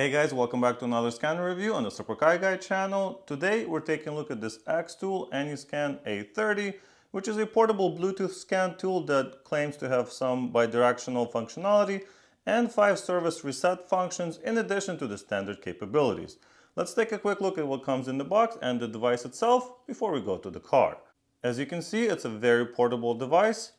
Hey guys, welcome back to another scanner review on the Super Kai Guy channel. Today we're taking a look at this XTOOL Anyscan A30, which is a portable Bluetooth scan tool that claims to have some bidirectional functionality and 5 service reset functions in addition to the standard capabilities. Let's take a quick look at what comes in the box and the device itself before we go to the car. As you can see, it's a very portable device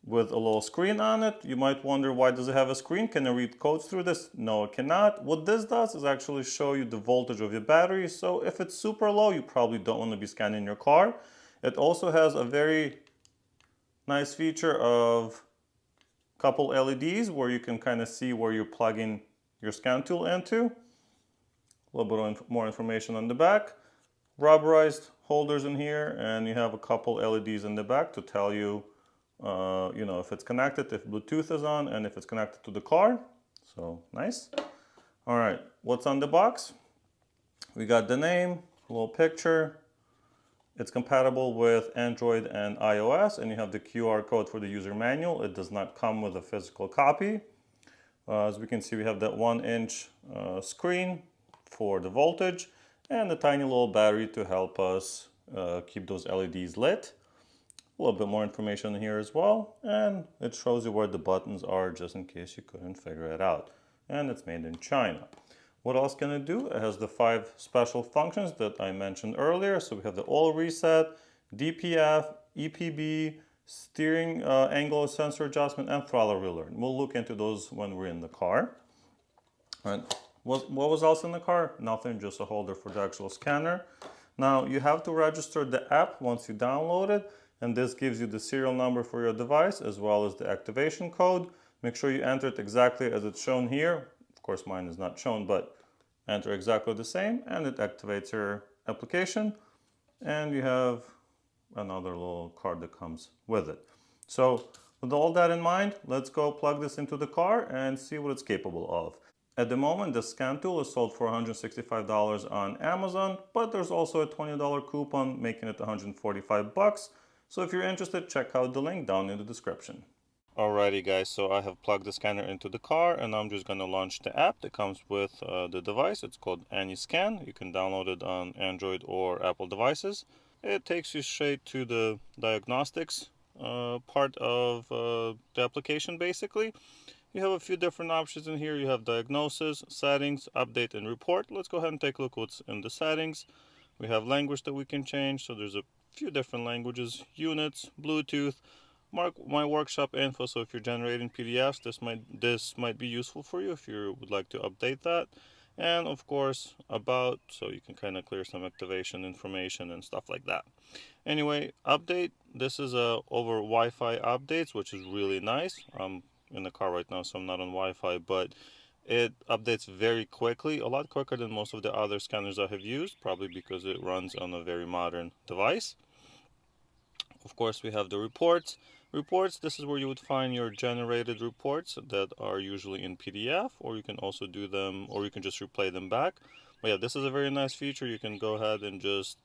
with a little screen on it. You might wonder, why does it have a screen? Can I read codes through this? No, it cannot. What this does is actually show you the voltage of your battery. So if it's super low, you probably don't want to be scanning your car. It also has a very nice feature of a couple LEDs where you can kind of see where you're plugging your scan tool into. A little bit more information on the back. Rubberized holders in here, and you have a couple LEDs in the back to tell you if it's connected, if Bluetooth is on, and if it's connected to the car. So nice. All right, what's on the box? We got the name, a little picture. It's compatible with Android and iOS, and you have the QR code for the user manual. It does not come with a physical copy. As we can see, we have that 1-inch screen for the voltage and a tiny little battery to help us keep those LEDs lit. A little bit more information here as well, and it shows you where the buttons are just in case you couldn't figure it out. And it's made in China. What else can it do? It has the 5 special functions that I mentioned earlier. So we have the oil reset, DPF, EPB, steering angle sensor adjustment, and throttle relearn. We'll look into those when we're in the car. All right. What was else in the car? Nothing, just a holder for the actual scanner. Now you have to register the app once you download it, and this gives you the serial number for your device as well as the activation code. Make sure you enter it exactly as it's shown here. Of course, mine is not shown, but enter exactly the same, and it activates your application. And you have another little card that comes with it. So with all that in mind, let's go plug this into the car and see what it's capable of. At the moment, the scan tool is sold for $165 on Amazon, but there's also a $20 coupon making it 145 bucks. So if you're interested, check out the link down in the description. Alrighty guys, so I have plugged the scanner into the car, and I'm just going to launch the app that comes with the device. It's called Anyscan. You can download it on Android or Apple devices. It takes you straight to the diagnostics part of the application basically. You have a few different options in here. You have diagnosis, settings, update, and report. Let's go ahead and take a look what's in the settings. We have language that we can change. So there's a few different languages, units, Bluetooth, my workshop info. So if you're generating PDFs, this might be useful for you if you would like to update that. And of course, about, so you can kind of clear some activation information and stuff like that. Anyway, update. This is over Wi-Fi updates, which is really nice. In the car right now, so I'm not on Wi-Fi, but it updates very quickly, a lot quicker than most of the other scanners I have used, probably because it runs on a very modern device. Of course, we have the reports. Reports, this is where you would find your generated reports that are usually in PDF, or you can also do them, or you can just replay them back. But yeah, this is a very nice feature. You can go ahead and just,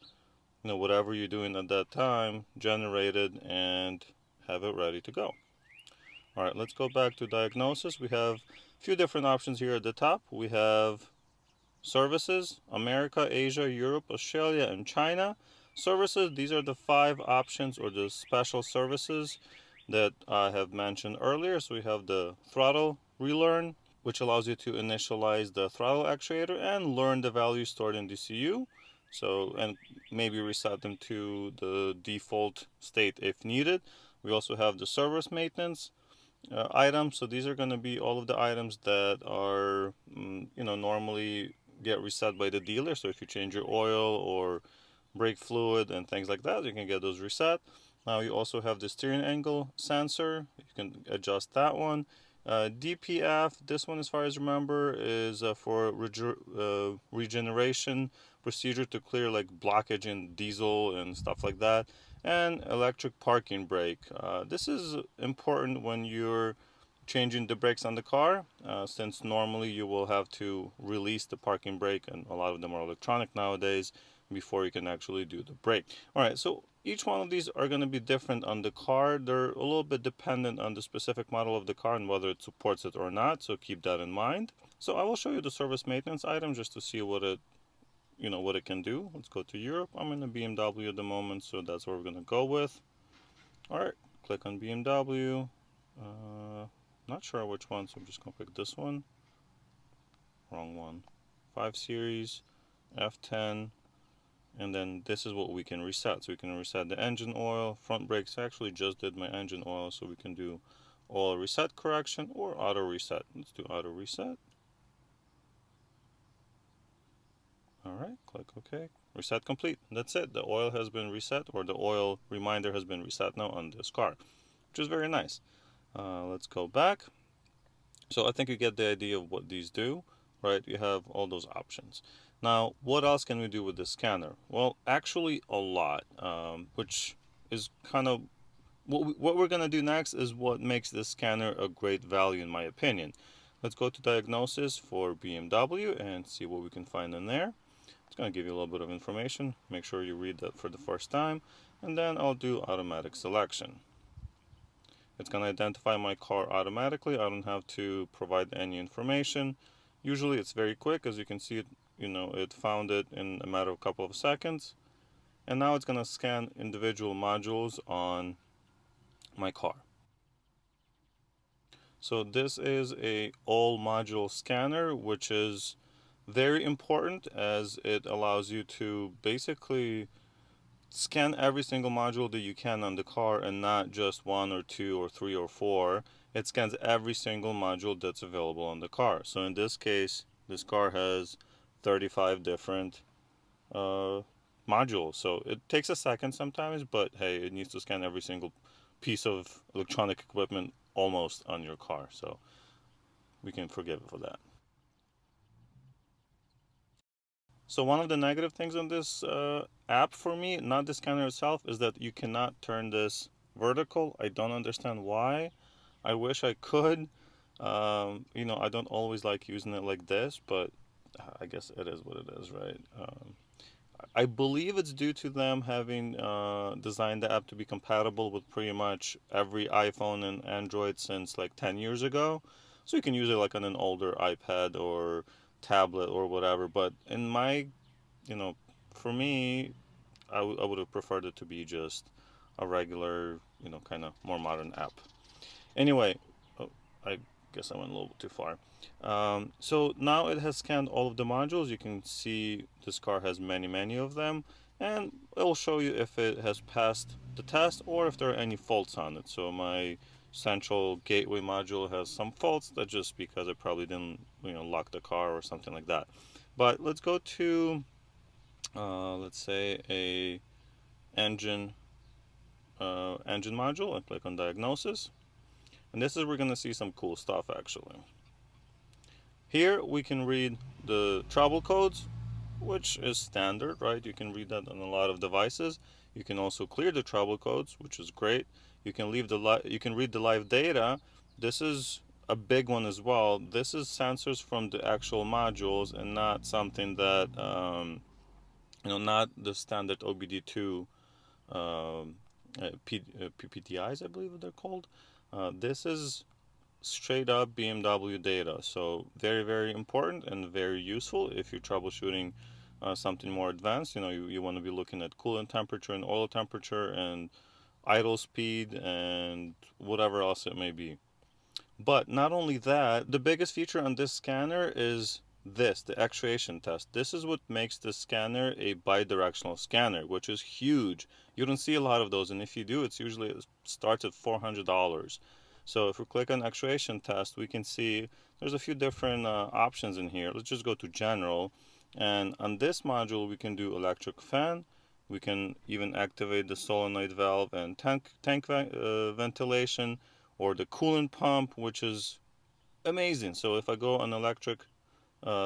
whatever you're doing at that time, generate it and have it ready to go. All right, let's go back to diagnosis. We have a few different options here at the top. We have services, America, Asia, Europe, Australia, and China. Services, these are the 5 options or the special services that I have mentioned earlier. So we have the throttle relearn, which allows you to initialize the throttle actuator and learn the values stored in the CU. So, and maybe reset them to the default state if needed. We also have the service maintenance items. So these are going to be all of the items that are normally get reset by the dealer. So if you change your oil or brake fluid and things like that, you can get those reset. Now you also have the steering angle sensor. You can adjust that one. DPF, this one as far as I remember is for regeneration procedure to clear like blockage in diesel and stuff like that. And electric parking brake. This is important when you're changing the brakes on the car, since normally you will have to release the parking brake, and a lot of them are electronic nowadays, before you can actually do the brake. All right, so each one of these are going to be different on the car. They're a little bit dependent on the specific model of the car and whether it supports it or not, so keep that in mind. So I will show you the service maintenance item just to see what it, what it can do. Let's go to Europe. I'm in a BMW at the moment, so that's what we're gonna go with. All right, click on BMW. Not sure which one, so I'm just gonna pick this one. Wrong one. 5 Series, F10, and then this is what we can reset. So we can reset the engine oil, front brakes. I actually just did my engine oil, so we can do oil reset correction or auto reset. Let's do auto reset. All right, click OK. Reset complete. That's it. The oil has been reset, or the oil reminder has been reset now on this car, which is very nice. Let's go back. So I think you get the idea of what these do, right? You have all those options. Now, what else can we do with the scanner? Well, actually a lot, which is kind of what we're going to do next is what makes this scanner a great value in my opinion. Let's go to diagnosis for BMW and see what we can find in there. It's going to give you a little bit of information. Make sure you read that for the first time, and then I'll do automatic selection. It's going to identify my car automatically. I don't have to provide any information. Usually it's very quick. As you can see, it found it in a matter of a couple of seconds. And now it's going to scan individual modules on my car. So this is a all module scanner, which is very important as it allows you to basically scan every single module that you can on the car, and not just one or two or three or four. It scans every single module that's available on the car. So in this case, this car has 35 different modules. So it takes a second sometimes, but hey, it needs to scan every single piece of electronic equipment almost on your car. So we can forgive it for that. So one of the negative things on this app for me, not the scanner itself, is that you cannot turn this vertical. I don't understand why. I wish I could. I don't always like using it like this, but I guess it is what it is, right? I believe it's due to them having designed the app to be compatible with pretty much every iPhone and Android since like 10 years ago. So you can use it like on an older iPad or tablet or whatever. But in my, you know, for me, I would have preferred it to be just a regular, kind of more modern app. Anyway, oh, I guess I went a little too far. So now it has scanned all of the modules. You can see this car has many of them, and it will show you if it has passed the test or if there are any faults on it. So my central gateway module has some faults. That's just because I probably didn't, lock the car or something like that. But let's go to, let's say, a engine engine module and click on diagnosis. And this is where we're going to see some cool stuff actually. Here we can read the trouble codes, which is standard, right? You can read that on a lot of devices. You can also clear the trouble codes, which is great. You can read the live data. This is a big one as well. This is sensors from the actual modules and not something that not the standard OBD2 PPTIs, I believe they're called. This is straight up BMW data, so very important and very useful if you're troubleshooting something more advanced. You want to be looking at coolant temperature and oil temperature and idle speed and whatever else it may be. But not only that, the biggest feature on this scanner is the actuation test. This is what makes this scanner a bi-directional scanner, which is huge. You don't see a lot of those, and if you do, it starts at $400. So if we click on actuation test, we can see there's a few different options in here. Let's just go to general, and on this module we can do electric fan. We can even activate the solenoid valve and tank ventilation, or the coolant pump, which is amazing. So if I go on electric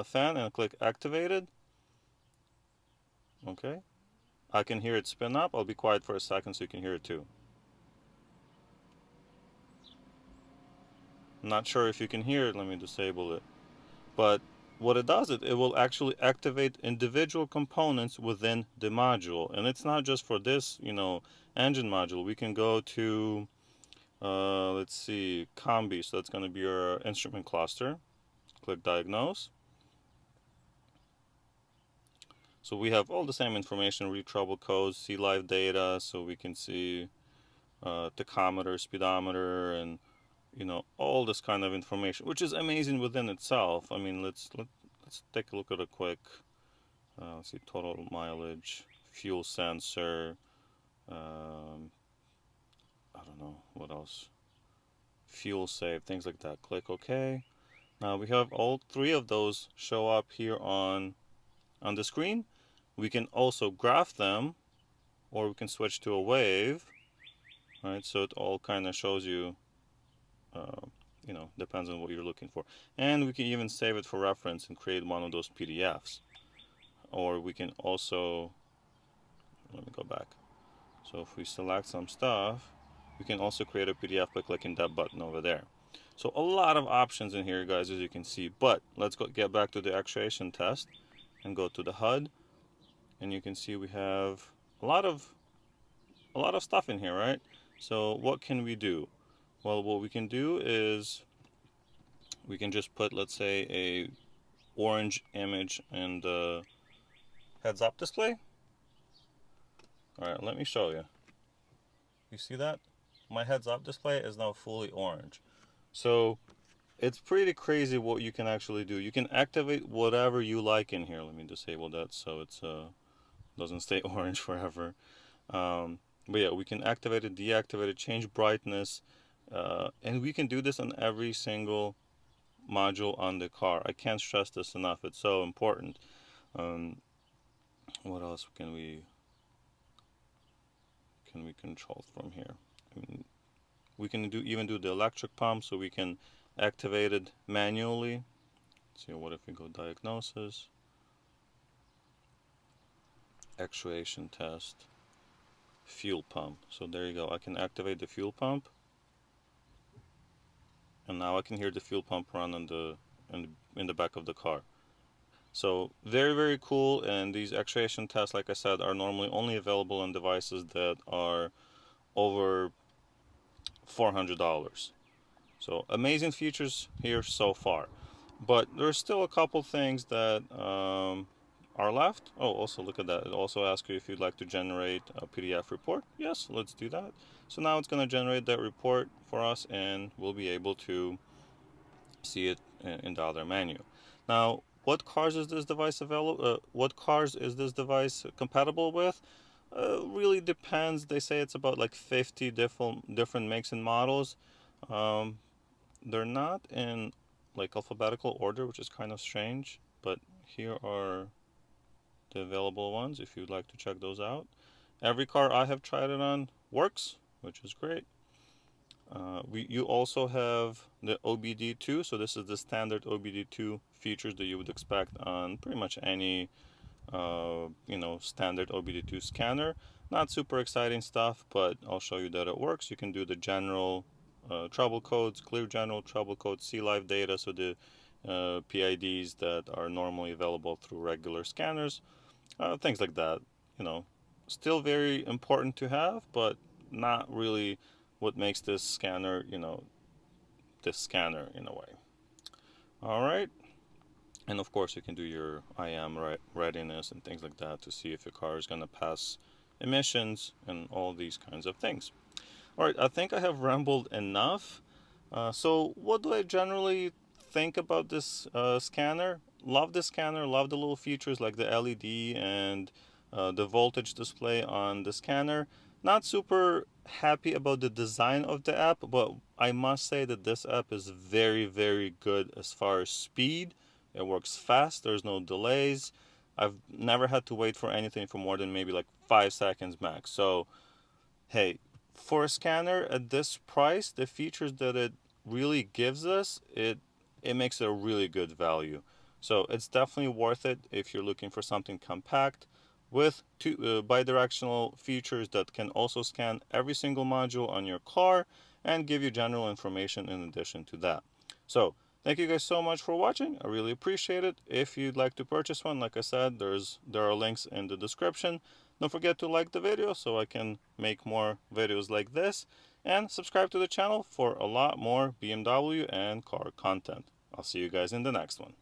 fan and click activated, okay, I can hear it spin up. I'll be quiet for a second so you can hear it too. I'm not sure if you can hear it. Let me disable it. But what it does, it will actually activate individual components within the module. And it's not just for this, engine module. We can go to, let's see, combi. So that's going to be our instrument cluster. click diagnose. So we have all the same information, read trouble codes, see live data, so we can see tachometer, speedometer, and all this kind of information, which is amazing within itself. I mean, let's take a look at a quick. Let's see, total mileage, fuel sensor. I don't know what else. Fuel save, things like that. Click OK. Now we have all three of those show up here on the screen. We can also graph them, or we can switch to a wave. Right, so it all kind of shows you, depends on what you're looking for. And we can even save it for reference and create one of those PDFs. Or we can also, let me go back. So if we select some stuff, we can also create a PDF by clicking that button over there. So a lot of options in here, guys, as you can see. But let's get back to the actuation test and go to the HUD. And you can see we have a lot of stuff in here, right? So what can we do? Well, what we can do is we can just put, let's say, a orange image in the heads-up display. All right, let me show you. You see that? My heads-up display is now fully orange. So it's pretty crazy what you can actually do. You can activate whatever you like in here. Let me disable that so it doesn't stay orange forever. But yeah, we can activate it, deactivate it, change brightness, and we can do this on every single module on the car. I can't stress this enough. It's so important. What else can we control from here? I mean, we can even do the electric pump, so we can activate it manually. Let's see, what if we go diagnosis, actuation test, fuel pump. So there you go. I can activate the fuel pump, and now I can hear the fuel pump run in the back of the car. So very, very cool. And these actuation tests, like I said, are normally only available on devices that are over $400. So amazing features here so far, but there's still a couple things that are left. Oh, also look at that. It also asks you if you'd like to generate a PDF report. Yes, let's do that. So now it's going to generate that report for us, and we'll be able to see it in the other menu. Now, what cars is this device available? What cars is this device compatible with? Really depends. They say it's about like 50 different makes and models. They're not in like alphabetical order, which is kind of strange, but here are the available ones if you'd like to check those out. Every car I have tried it on works, which is great. You also have the OBD2, so this is the standard OBD2 features that you would expect on pretty much any standard OBD2 scanner. Not super exciting stuff, but I'll show you that it works. You can do the general trouble codes, clear general trouble codes, see live data, so the PIDs that are normally available through regular scanners, things like that. Still very important to have, but not really what makes this scanner, this scanner in a way. All right. And of course, you can do your IM readiness and things like that to see if your car is going to pass emissions and all these kinds of things. All right, I think I have rambled enough. So what do I generally think about this scanner? Love the scanner, love the little features like the LED and the voltage display on the scanner. Not super happy about the design of the app, but I must say that this app is very, very good as far as speed. It works fast, there's no delays. I've never had to wait for anything for more than maybe like 5 seconds max. So, hey, for a scanner at this price, the features that it really gives us, it makes it a really good value. So it's definitely worth it if you're looking for something compact with two bi-directional features that can also scan every single module on your car and give you general information in addition to that. So thank you guys so much for watching. I really appreciate it. If you'd like to purchase one, like I said, there are links in the description. Don't forget to like the video so I can make more videos like this, and subscribe to the channel for a lot more BMW and car content. I'll see you guys in the next one.